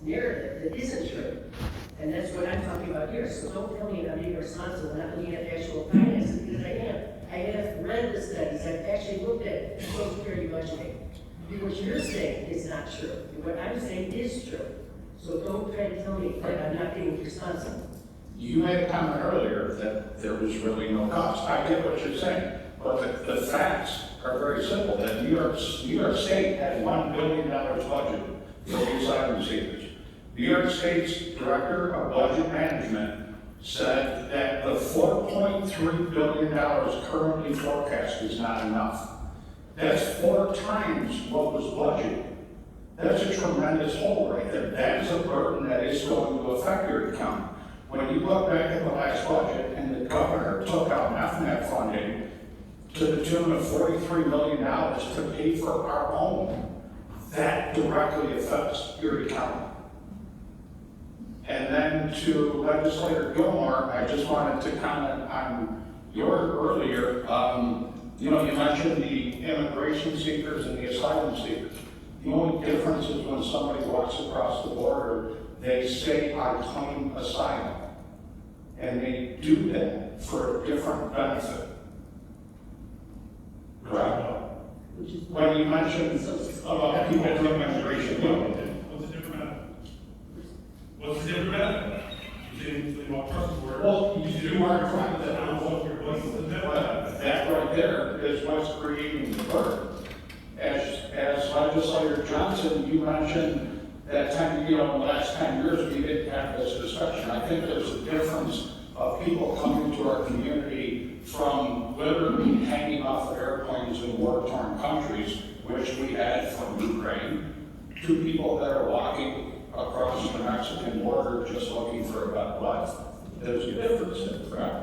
narrative that isn't true. And that's what I'm talking about here. So don't tell me I'm being responsible when I'm looking at actual finances, because I am. I have read the studies. I've actually looked at Social Security budgeting. What you're saying is not true. What I'm saying is true. So don't try to tell me that I'm not being responsible. You made a comment earlier that there was really no cost. I get what you're saying, but the facts are very simple. That New York State had $1 billion budget for the asylum seekers. New York State's Director of Budget Management said that the $4.3 billion currently forecast is not enough. That's 4 times what was budgeted. That's a tremendous hole right there. That is a burden that is going to affect your account. When you look back at the last budget and the governor took out FNAP funding to the tune of $43 million to pay for our own, that directly affects your account. And then to Legislator Gilmore, I just wanted to comment on your earlier, you mentioned the immigration seekers and the asylum seekers. The only difference is when somebody walks across the border, they say, I claim asylum. And they do that for a different benefit. Correct? When you mentioned about people doing immigration, what's the different benefit? What's the different benefit? You walk across the border. well, you are correct that. What's the benefit? That right there is what's creating the burden. As Legislator Johnson, you mentioned that in the last 10 years, we didn't have this discussion. I think there's a difference of people coming to our community from literally hanging off of airplanes in war-torn countries, which we had from Ukraine, to people that are walking across the Mexican border just looking for a better life. There's a difference there, correct?